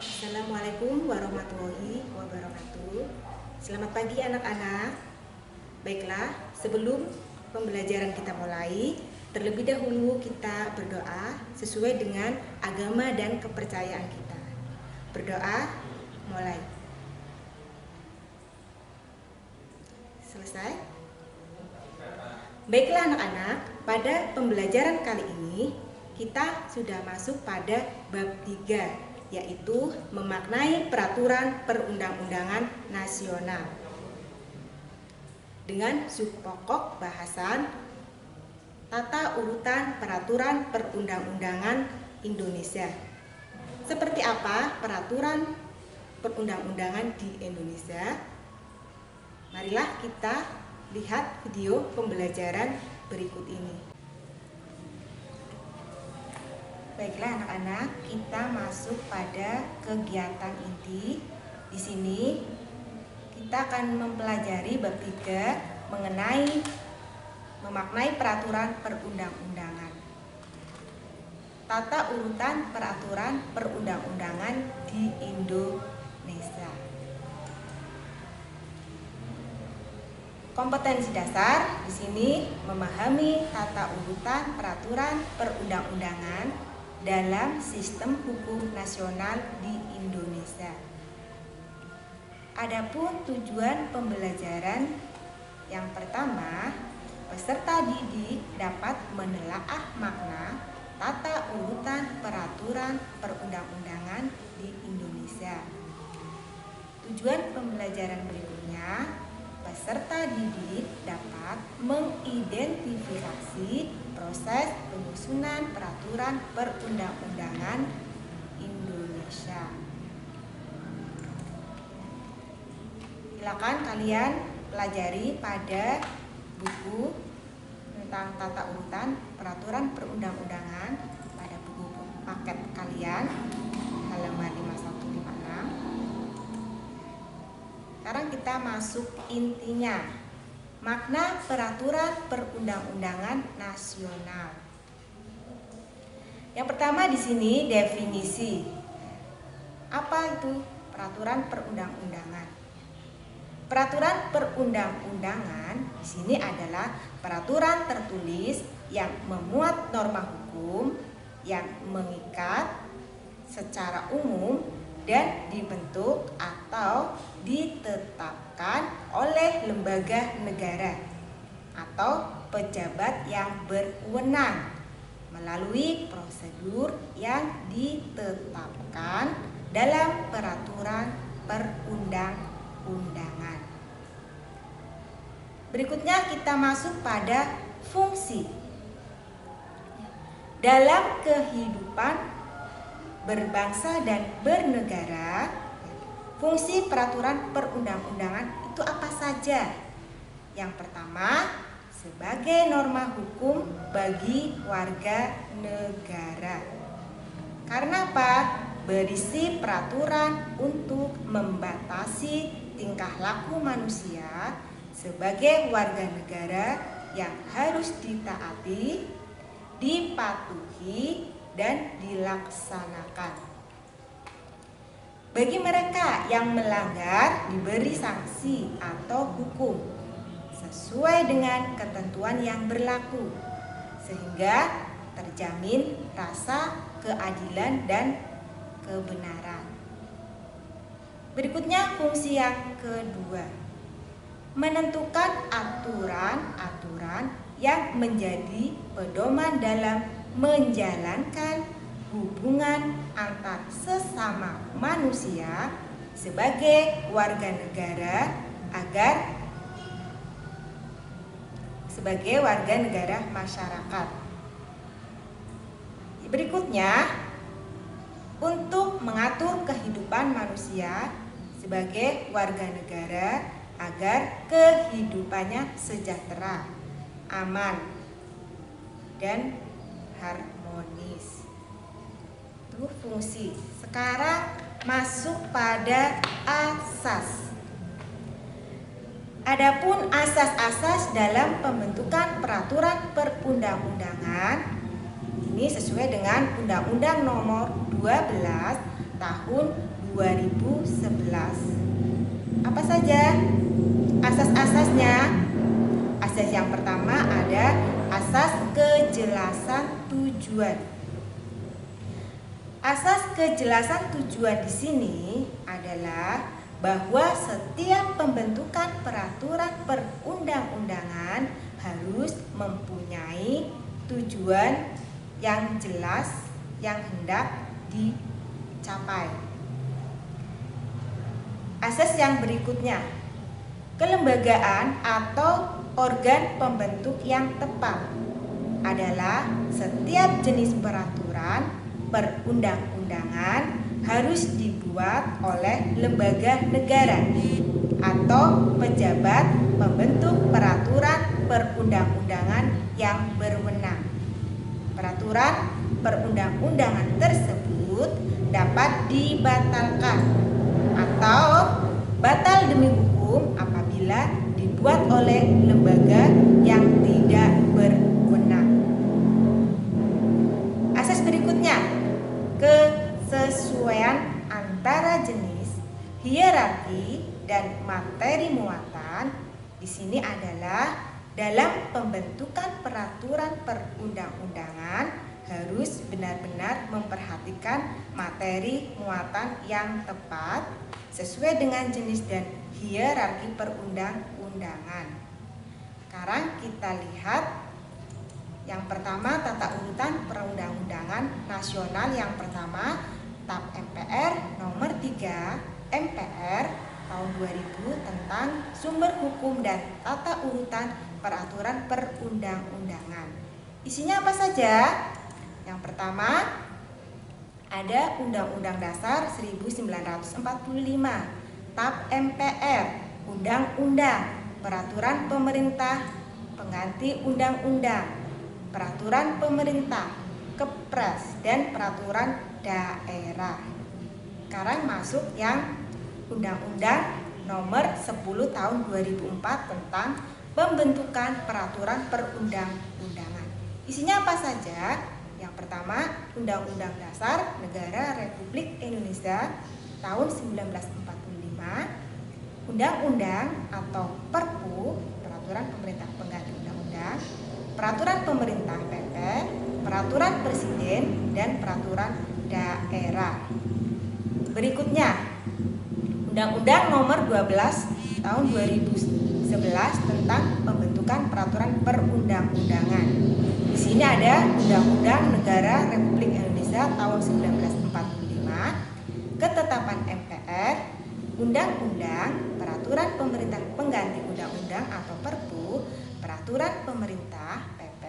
Assalamualaikum warahmatullahi wabarakatuh. Selamat pagi anak-anak. Baiklah, sebelum pembelajaran kita mulai, terlebih dahulu kita berdoa sesuai dengan agama dan kepercayaan kita. Berdoa, mulai. Selesai? Baiklah anak-anak, pada pembelajaran kali ini kita sudah masuk pada bab 3, yaitu memaknai peraturan perundang-undangan nasional dengan subpokok bahasan tata urutan peraturan perundang-undangan Indonesia. Seperti apa peraturan perundang-undangan di Indonesia? Marilah kita lihat video pembelajaran berikut ini. Baiklah anak-anak, kita masuk pada kegiatan inti. Di sini kita akan mempelajari bab 3 mengenai memaknai peraturan perundang-undangan. Tata urutan peraturan perundang-undangan di Indonesia. Kompetensi dasar di sini memahami tata urutan peraturan perundang-undangan dalam sistem hukum nasional di Indonesia. Adapun tujuan pembelajaran yang pertama, peserta didik dapat menelaah makna tata urutan peraturan perundang-undangan di Indonesia. Tujuan pembelajaran berikutnya, peserta didik dapat mengidentifikasi proses penyusunan peraturan perundang-undangan Indonesia. Silakan kalian pelajari pada buku tentang tata urutan peraturan perundang-undangan pada buku paket kalian halaman 5156. Sekarang kita masuk intinya. Makna peraturan perundang-undangan nasional. Yang pertama di sini definisi. Apa itu peraturan perundang-undangan? Peraturan perundang-undangan di sini adalah peraturan tertulis yang memuat norma hukum yang mengikat secara umum dan dibentuk atau ditetapkan oleh lembaga negara atau pejabat yang berwenang melalui prosedur yang ditetapkan dalam peraturan perundang-undangan. Berikutnya kita masuk pada fungsi. Dalam kehidupan berbangsa dan bernegara, fungsi peraturan perundang-undangan itu apa saja? Yang pertama, sebagai norma hukum bagi warga negara. Karena apa? Berisi peraturan untuk membatasi tingkah laku manusia sebagai warga negara yang harus ditaati, dipatuhi, dan dilaksanakan. Bagi mereka yang melanggar diberi sanksi atau hukum sesuai dengan ketentuan yang berlaku sehingga terjamin rasa keadilan dan kebenaran. Berikutnya fungsi yang kedua, menentukan aturan-aturan yang menjadi pedoman dalam menjalankan hubungan antar sesama manusia sebagai warga negara sebagai warga negara masyarakat. Berikutnya, untuk mengatur kehidupan manusia sebagai warga negara agar kehidupannya sejahtera, aman, dan harmonis. Itu fungsi. Sekarang masuk pada asas. Adapun asas-asas dalam pembentukan peraturan perundang-undangan ini sesuai dengan Undang-Undang Nomor 12 tahun 2011. Apa saja asas-asasnya? Asas yang pertama ada asas kejelasan tujuan. Asas kejelasan tujuan di sini adalah bahwa setiap pembentukan peraturan perundang-undangan harus mempunyai tujuan yang jelas yang hendak dicapai. Asas yang berikutnya, kelembagaan atau organ pembentuk yang tepat adalah setiap jenis peraturan perundang-undangan harus dibuat oleh lembaga negara atau pejabat pembentuk peraturan perundang-undangan yang berwenang. Peraturan perundang-undangan tersebut dapat dibatalkan atau batal demi hukum apabila dibuat oleh lembaga yang tidak berwenang. Asas berikutnya, kesesuaian antara jenis, hierarki, dan materi muatan di sini adalah dalam pembentukan peraturan perundang-undangan harus benar-benar memperhatikan materi muatan yang tepat sesuai dengan jenis dan hierarki perundang-undangan. Sekarang kita lihat yang pertama, tata urutan perundang-undangan nasional. Yang pertama, TAP MPR nomor 3 MPR tahun 2000 tentang sumber hukum dan tata urutan peraturan perundang-undangan. Isinya apa saja? Yang pertama, ada Undang-Undang Dasar 1945, TAP MPR, Undang-Undang, Peraturan Pemerintah Pengganti Undang-Undang, Peraturan Pemerintah, Kepres, dan Peraturan Daerah. Sekarang masuk yang Undang-Undang nomor 10 tahun 2004 tentang pembentukan peraturan perundang-undangan. Isinya apa saja? Yang pertama, Undang-Undang Dasar Negara Republik Indonesia tahun 1945, Undang-Undang atau Perpu, Peraturan Pemerintah Pengganti Undang-Undang, Peraturan Pemerintah PP, Peraturan Presiden, dan Peraturan Daerah. Berikutnya, Undang-Undang nomor 12 tahun 2011 tentang pembentukan peraturan perundang-undangan. Di sini ada Undang-Undang Negara Republik Indonesia tahun 1945, Ketetapan MPR, Undang-Undang, Peraturan Pemerintah Pengganti Undang-Undang atau Perpu, Peraturan Pemerintah PP,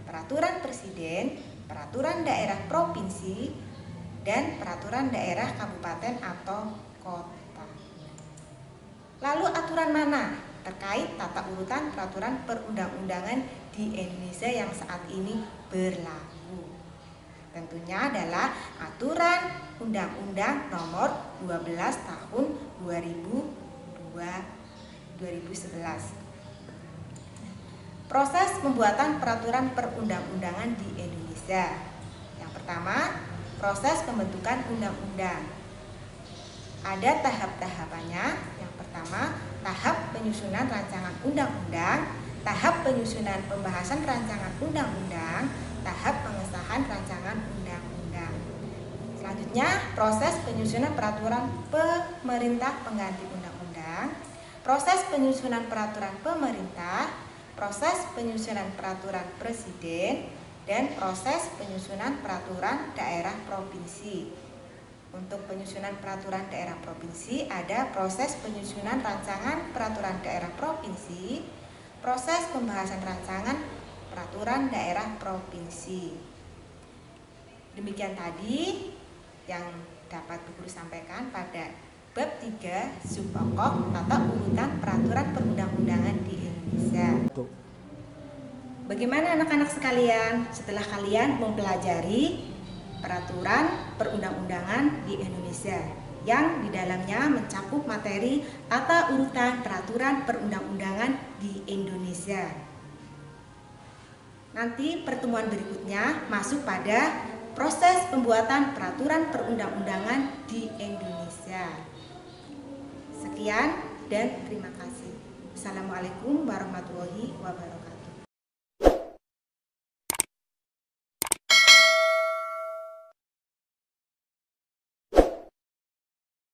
Peraturan Presiden, Peraturan Daerah Provinsi, dan Peraturan Daerah Kabupaten atau Kota. Lalu aturan mana terkait tata urutan peraturan perundang-undangan di Indonesia yang saat ini berlaku? Tentunya adalah aturan Undang-Undang nomor 12 tahun 2011. Proses pembuatan peraturan perundang-undangan di Indonesia. Yang pertama, proses pembentukan undang-undang. Ada tahap-tahapannya. Yang pertama, tahap penyusunan rancangan undang-undang, tahap penyusunan pembahasan rancangan undang-undang, tahap pengesahan rancangan undang-undang. Selanjutnya, proses penyusunan peraturan pemerintah pengganti undang-undang, proses penyusunan peraturan pemerintah, proses penyusunan peraturan presiden, dan proses penyusunan peraturan daerah provinsi. Untuk penyusunan peraturan daerah provinsi ada proses penyusunan rancangan peraturan daerah provinsi, proses pembahasan rancangan peraturan daerah provinsi. Demikian tadi yang dapat Bu Guru sampaikan pada bab 3 subpokok tata urutan peraturan perundang-undangan di Indonesia. Bagaimana anak-anak sekalian setelah kalian mempelajari peraturan perundang-undangan di Indonesia yang di dalamnya mencakup materi tata urutan peraturan perundang-undangan di Indonesia. Nanti pertemuan berikutnya masuk pada proses pembuatan peraturan perundang-undangan di Indonesia. Sekian dan terima kasih. Assalamualaikum warahmatullahi wabarakatuh.